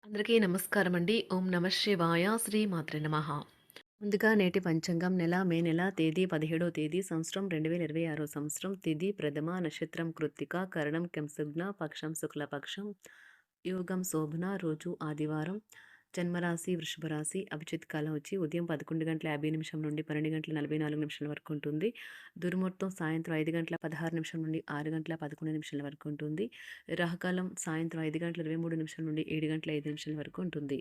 అందరికీ నమస్కారం అండి. ఓం నమ శివాయ. శ్రీ మాత్రే నమః. ముందుగా నేటి పంచాంగం మే నెల తేదీ 17వ తేదీ సంవత్సరం 2026 సంవత్సరం తిథి ప్రథమ నక్షత్రం కృత్తిక కరణం కెంసుగ్న పక్షం శుక్లపక్షం యోగం శోభన రోజు ఆదివారం జన్మరాశి వృషభ రాశి అభిజిత్ కాలం వచ్చి ఉదయం 11:50 నుండి 12:44 వరకు ఉంటుంది. దుర్ముహూర్తం సాయంత్రం 5:16 నుండి 6:11 వరకు ఉంటుంది. రాహుకాలం సాయంత్రం 5:23 నుండి 7:05 వరకు ఉంటుంది.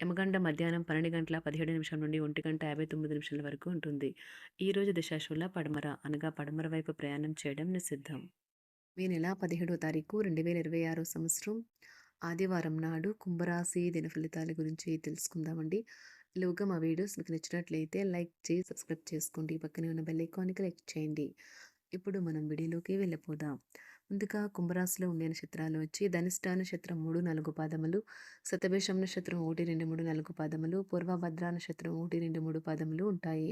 యమగండ మధ్యాహ్నం 12:17 నుండి 1:59 వరకు ఉంటుంది. ఈరోజు దిశాశూల పడమర అనగా పడమర వైపు ప్రయాణం చేయడం నిషిద్ధం. ఈ నెల 17వ తారీఖు 2026 సంవత్సరం ఆదివారం నాడు కుంభరాశి దిన ఫలితాల గురించి తెలుసుకుందామండి. ఈలోగా మా వీడియోస్ మీకు నచ్చినట్లయితే లైక్ చేసి సబ్స్క్రైబ్ చేసుకోండి. పక్కనే ఉన్న బెల్ ఐకాన్కి క్లిక్ చేయండి. ఇప్పుడు మనం వీడియోలోకి వెళ్ళిపోదాం. ముందుగా కుంభరాశిలో ఉండే నక్షత్రాలు వచ్చి ధనిష్ట నక్షత్రం 3, 4 పాదములు, శతభిషం నక్షత్రం 1, 2, 3, 4 పాదములు, పూర్వభద్ర నక్షత్రం 1, 2, 3 పాదములు ఉంటాయి.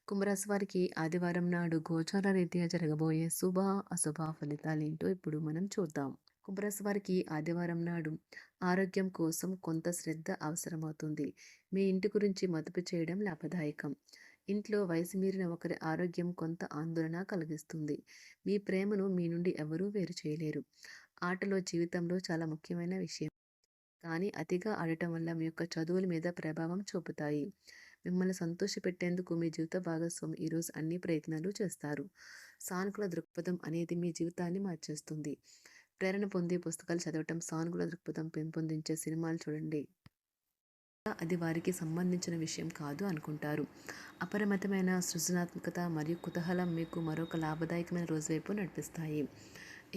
కుంభరాశి వారికి ఆదివారం నాడు గోచార రీత్యా జరగబోయే శుభ అశుభ ఫలితాలేంటో ఇప్పుడు మనం చూద్దాం. కుంభరాశి వారికి ఆదివారం నాడు ఆరోగ్యం కోసం కొంత శ్రద్ధ అవసరమవుతుంది. మీ ఇంటి గురించి మదుపు చేయడం లాభదాయకం. ఇంట్లో వయసు మీరిన ఒకరి ఆరోగ్యం కొంత ఆందోళన కలిగిస్తుంది. మీ ప్రేమను మీ నుండి ఎవరూ వేరు చేయలేరు. ఆటలో జీవితంలో చాలా ముఖ్యమైన విషయం, కానీ అతిగా ఆడటం వల్ల మీ యొక్క చదువుల మీద ప్రభావం చూపుతాయి. మిమ్మల్ని సంతోషపెట్టేందుకు మీ జీవిత భాగస్వామి ఈరోజు అన్ని ప్రయత్నాలు చేస్తారు. సానుకూల దృక్పథం అనేది మీ జీవితాన్ని మార్చేస్తుంది. ప్రేరణ పొందే పుస్తకాలు చదవటం, సానుకూల దృక్పథం పెంపొందించే సినిమాలు చూడండి. అది వారికి సంబంధించిన విషయం కాదు అనుకుంటారు. అపరిమితమైన సృజనాత్మకత మరియు కుతూహలం మీకు మరొక లాభదాయకమైన రోజు వైపు నడిపిస్తాయి.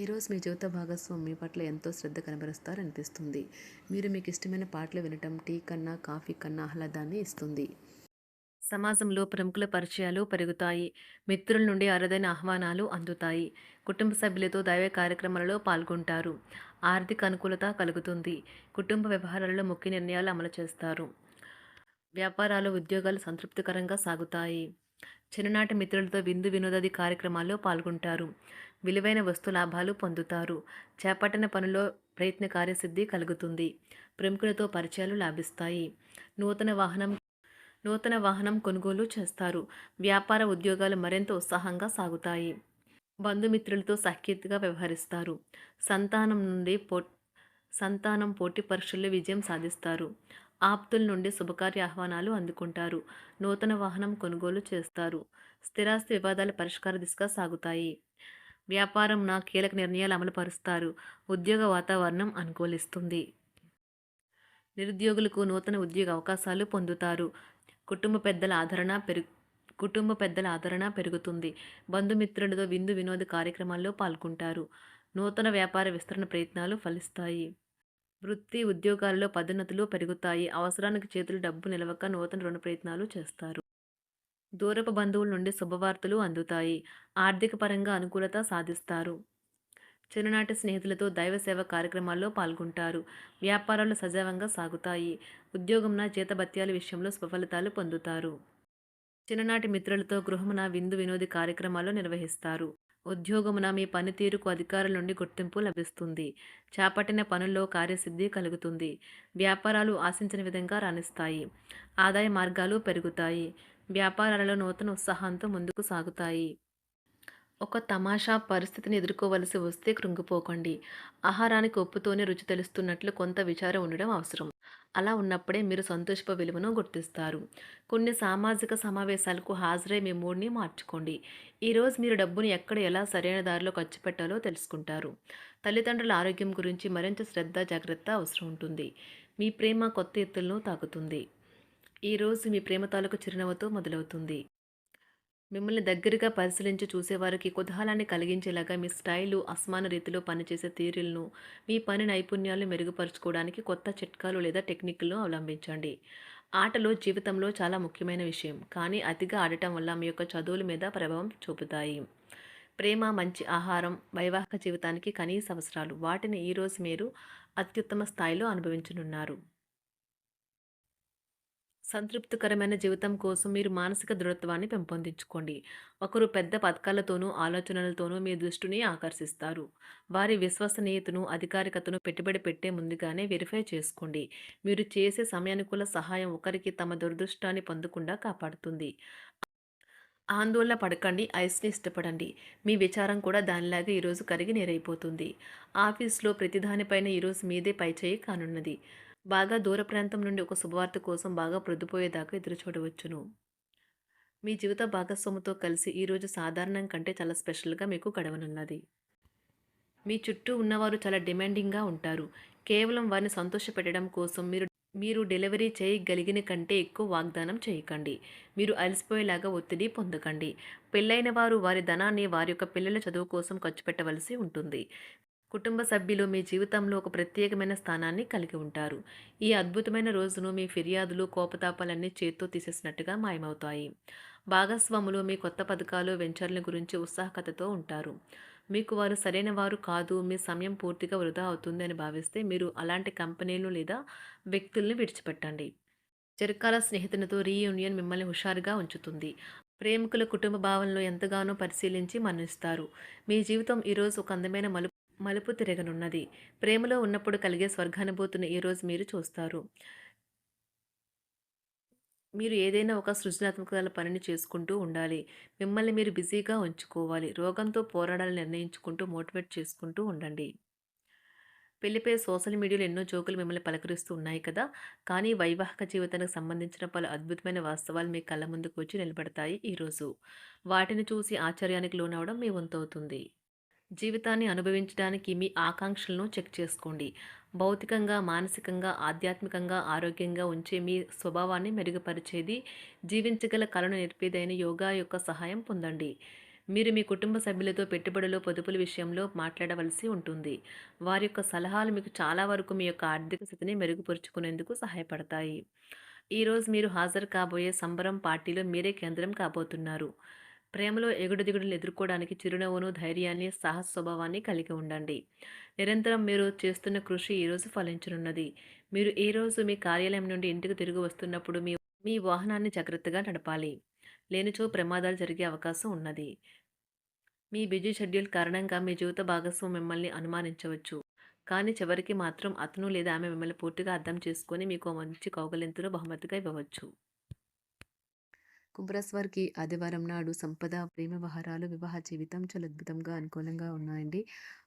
ఈరోజు మీ జీవిత భాగస్వామి మీ పట్ల ఎంతో శ్రద్ధ కనబరుస్తారనిపిస్తుంది. మీరు మీకు ఇష్టమైన పాటలు వినటం టీ కన్నా కాఫీ కన్నా ఆహ్లాదాన్ని ఇస్తుంది. సమాజంలో ప్రముఖుల పరిచయాలు పెరుగుతాయి. మిత్రుల నుండి అరుదైన ఆహ్వానాలు అందుతాయి. కుటుంబ సభ్యులతో దైవ కార్యక్రమాలలో పాల్గొంటారు. ఆర్థిక అనుకూలత కలుగుతుంది. కుటుంబ వ్యవహారాలలో ముఖ్య నిర్ణయాలు అమలు చేస్తారు. వ్యాపారాలు ఉద్యోగాలు సంతృప్తికరంగా సాగుతాయి. చిన్ననాటి మిత్రులతో విందు వినోదాది కార్యక్రమాల్లో పాల్గొంటారు. విలువైన వస్తు లాభాలు పొందుతారు. చేపట్టిన పనిలో ప్రయత్న కార్యసిద్ధి కలుగుతుంది. ప్రముఖులతో పరిచయాలు లాభిస్తాయి. నూతన వాహనం కొనుగోలు చేస్తారు. వ్యాపార ఉద్యోగాలు మరింత ఉత్సాహంగా సాగుతాయి. బంధుమిత్రులతో సఖ్యతగా వ్యవహరిస్తారు. సంతానం నుండి సంతానం పోటీ పరీక్షల్లో విజయం సాధిస్తారు. ఆప్తుల నుండి శుభకార్య ఆహ్వానాలు అందుకుంటారు. నూతన వాహనం కొనుగోలు చేస్తారు. స్థిరాస్తి వివాదాల పరిష్కార దిశగా సాగుతాయి. వ్యాపారం కీలక నిర్ణయాలు అమలుపరుస్తారు. ఉద్యోగ వాతావరణం అనుకూలిస్తుంది. నిరుద్యోగులకు నూతన ఉద్యోగ అవకాశాలు పొందుతారు. కుటుంబ పెద్దల ఆదరణ పెరుగుతుంది. బంధుమిత్రులతో విందు వినోద కార్యక్రమాల్లో పాల్గొంటారు. నూతన వ్యాపార విస్తరణ ప్రయత్నాలు ఫలిస్తాయి. వృత్తి ఉద్యోగాల్లో పదోన్నతులు పెరుగుతాయి. అవసరానికి చేతులు డబ్బు నిలవక నూతన రుణ ప్రయత్నాలు చేస్తారు. దూరపు బంధువుల నుండి శుభవార్తలు అందుతాయి. ఆర్థిక పరంగా అనుకూలత సాధిస్తారు. చిన్ననాటి స్నేహితులతో దైవ సేవ కార్యక్రమాల్లో పాల్గొంటారు. వ్యాపారాలు సజావంగా సాగుతాయి. ఉద్యోగంన జీతభత్యాల విషయంలో స్వఫలితాలు పొందుతారు. చిన్ననాటి మిత్రులతో గృహమున విందు వినోది కార్యక్రమాలు నిర్వహిస్తారు. ఉద్యోగమున మీ పనితీరుకు అధికారుల నుండి గుర్తింపు లభిస్తుంది. చేపట్టిన పనుల్లో కార్యసిద్ధి కలుగుతుంది. వ్యాపారాలు ఆశించిన విధంగా రాణిస్తాయి. ఆదాయ మార్గాలు పెరుగుతాయి. వ్యాపారాలలో నూతన ఉత్సాహంతో ముందుకు సాగుతాయి. ఒక తమాషా పరిస్థితిని ఎదుర్కోవలసి వస్తే కృంగిపోకండి. ఆహారానికి ఉప్పుతోనే రుచి తెలుస్తున్నట్లు కొంత విచారం ఉండడం అవసరం. అలా ఉన్నప్పుడే మీరు సంతోషపు విలువను గుర్తిస్తారు. కొన్ని సామాజిక సమావేశాలకు హాజరై మీ మూడ్ని మార్చుకోండి. ఈరోజు మీరు డబ్బుని ఎక్కడ ఎలా సరైన దారిలో ఖర్చు పెట్టాలో తెలుసుకుంటారు. తల్లిదండ్రుల ఆరోగ్యం గురించి మరింత శ్రద్ధ జాగ్రత్త అవసరం ఉంటుంది. మీ ప్రేమ కొత్త ఎత్తులను తాకుతుంది. ఈరోజు మీ ప్రేమ తాలూకు చిరునవ్వుతో మొదలవుతుంది. మిమ్మల్ని దగ్గరగా పరిశీలించి చూసేవారికి కుతూహలాన్ని కలిగించేలాగా మీ స్టైలు, అసమాన రీతిలో పనిచేసే తీరులను, మీ పని నైపుణ్యాలను మెరుగుపరుచుకోవడానికి కొత్త చిట్కాలు లేదా టెక్నిక్లను అవలంబించండి. ఆటలు జీవితంలో చాలా ముఖ్యమైన విషయం, కానీ అతిగా ఆడటం వల్ల మీ యొక్క చదువుల మీద ప్రభావం చూపుతాయి. ప్రేమ, మంచి ఆహారం, వైవాహిక జీవితానికి కనీస అవసరాలు. వాటిని ఈరోజు మీరు అత్యుత్తమ స్థాయిలో అనుభవించనున్నారు. సంతృప్తికరమైన జీవితం కోసం మీరు మానసిక దృఢత్వాన్ని పెంపొందించుకోండి. ఒకరు పెద్ద పథకాలతోనూ, ఆలోచనలతోనూ మీ దృష్టిని ఆకర్షిస్తారు. వారి విశ్వసనీయతను, అధికారికతను పెట్టుబడి పెట్టే ముందుగానే వెరిఫై చేసుకోండి. మీరు చేసే సమయానుకూల సహాయం ఒకరికి తమ దురదృష్టాన్ని పొందకుండా కాపాడుతుంది. ఆందోళన పడకండి. ఐస్‌ని ఇష్టపడండి. మీ విచారం కూడా దానిలాగే ఈరోజు కరిగి నీరైపోతుంది. ఆఫీస్‌లో ప్రతి దానిపైన ఈరోజు మీదే పైచేయి కానున్నది. బాగా దూర ప్రాంతం నుండి ఒక శుభవార్త కోసం బాగా ప్రొద్దుపోయేదాకా ఎదురుచూడవచ్చును. మీ జీవిత భాగస్వామితో కలిసి ఈరోజు సాధారణం కంటే చాలా స్పెషల్‌గా మీకు గడవనున్నది. మీ చుట్టూ ఉన్నవారు చాలా డిమాండింగ్‌గా ఉంటారు. కేవలం వారిని సంతోషపెట్టడం కోసం మీరు మీరు డెలివరీ చేయగలిగిన కంటే ఎక్కువ వాగ్దానం చేయకండి. మీరు అలసిపోయేలాగా ఒత్తిడి పొందకండి. పెళ్ళైన వారు వారి ధనాన్ని వారి యొక్క పిల్లల చదువు కోసం ఖర్చు పెట్టవలసి ఉంటుంది. కుటుంబ సభ్యులు మీ జీవితంలో ఒక ప్రత్యేకమైన స్థానాన్ని కలిగి ఉంటారు. ఈ అద్భుతమైన రోజును మీ ఫిర్యాదులు, కోపతాపాలన్నీ చేత్తో తీసేసినట్టుగా మాయమవుతాయి. భాగస్వాములు మీ కొత్త పథకాలు, వెంచర్ల గురించి ఉత్సాహకతతో ఉంటారు. మీకు వారు సరైన వారు కాదు, మీ సమయం పూర్తిగా వృధా అవుతుంది అని భావిస్తే మీరు అలాంటి కంపెనీలు లేదా వ్యక్తుల్ని విడిచిపెట్టండి. చిరకాల స్నేహితునితో రీయూనియన్ మిమ్మల్ని హుషారుగా ఉంచుతుంది. ప్రేమికుల కుటుంబ భావనలు ఎంతగానో పరిశీలించి మన్నిస్తారు. మీ జీవితం ఈరోజు ఒక అందమైన మలుపు తిరగనున్నది. ప్రేమలో ఉన్నప్పుడు కలిగే స్వర్గానుభూతిని ఈరోజు మీరు చూస్తారు. మీరు ఏదైనా ఒక సృజనాత్మక పనిని చేసుకుంటూ ఉండాలి. మిమ్మల్ని మీరు బిజీగా ఉంచుకోవాలి. రోగంతో పోరాడాలని నిర్ణయించుకుంటూ మోటివేట్ చేసుకుంటూ ఉండండి. పెళ్లిపై సోషల్ మీడియాలో ఎన్నో జోకులు మిమ్మల్ని పలకరిస్తూ ఉన్నాయి కదా! కానీ వైవాహిక జీవితానికి సంబంధించిన పలు అద్భుతమైన వాస్తవాలు మీ కళ్ళ ముందుకు వచ్చి నిలబడతాయి ఈరోజు. వాటిని చూసి ఆశ్చర్యానికి లోనవ్వడం మీ వంతవుతుంది. జీవితాన్ని అనుభవించడానికి మీ ఆకాంక్షలను చెక్ చేసుకోండి. భౌతికంగా, మానసికంగా, ఆధ్యాత్మికంగా ఆరోగ్యంగా ఉంచే మీ స్వభావాన్ని మెరుగుపరిచేది, జీవించగల కళను నేర్పేదైన యోగా యొక్క సహాయం పొందండి. మీరు మీ కుటుంబ సభ్యులతో పెట్టుబడులు, పొదుపుల విషయంలో మాట్లాడవలసి ఉంటుంది. వారి యొక్క సలహాలు మీకు చాలా వరకు మీ యొక్క ఆర్థిక స్థితిని మెరుగుపరుచుకునేందుకు సహాయపడతాయి. ఈరోజు మీరు హాజరు కాబోయే సంబరం పార్టీలో మీరే కేంద్రం కాబోతున్నారు. ప్రేమలో ఎగుడుదిగుడులు ఎదుర్కోవడానికి చిరునవ్వును, ధైర్యాన్ని, సాహస స్వభావాన్ని కలిగి ఉండండి. నిరంతరం మీరు చేస్తున్న కృషి ఈరోజు ఫలించనున్నది. మీరు ఈ రోజు మీ కార్యాలయం నుండి ఇంటికి తిరిగి వస్తున్నప్పుడు మీ మీ వాహనాన్ని జాగ్రత్తగా నడపాలి. లేనిచో ప్రమాదాలు జరిగే అవకాశం ఉన్నది. మీ బిజీ షెడ్యూల్ కారణంగా మీ జీవిత భాగస్వామి మిమ్మల్ని అనుమానించవచ్చు. కానీ చివరికి మాత్రం అతను లేదా ఆమె మిమ్మల్ని పూర్తిగా అర్థం చేసుకొని మీకు ఓ మంచి కౌగిలింతను బహుమతిగా ఇవ్వవచ్చు. కుంభరాశి వారికి ఆదివారం నాడు సంపద, ప్రేమ వ్యవహారాలు, వివాహ జీవితం చాలా అద్భుతంగా అనుకూలంగా ఉన్నాయండి.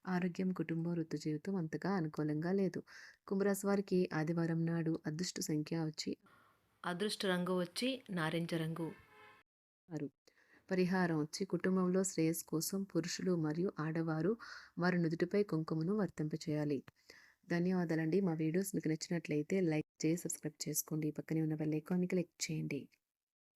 ఆరోగ్యం, కుటుంబం, వృత్తి జీవితం అంతగా అనుకూలంగా లేదు. కుంభరాశి వారికి ఆదివారం నాడు అదృష్ట సంఖ్య వచ్చి అదృష్ట రంగు వచ్చి నారింజ రంగు. వారు పరిహారం వచ్చి కుటుంబంలో శ్రేయస్సు కోసం పురుషులు మరియు ఆడవారు వారి నుదుటిపై కుంకుమను వర్తింపచేయాలి. ధన్యవాదాలండి. మా వీడియోస్ మీకు నచ్చినట్లయితే లైక్ చేసి సబ్స్క్రైబ్ చేసుకోండి. పక్కనే ఉన్న బెల్ ఐకాన్‌ని క్లిక్ చేయండి.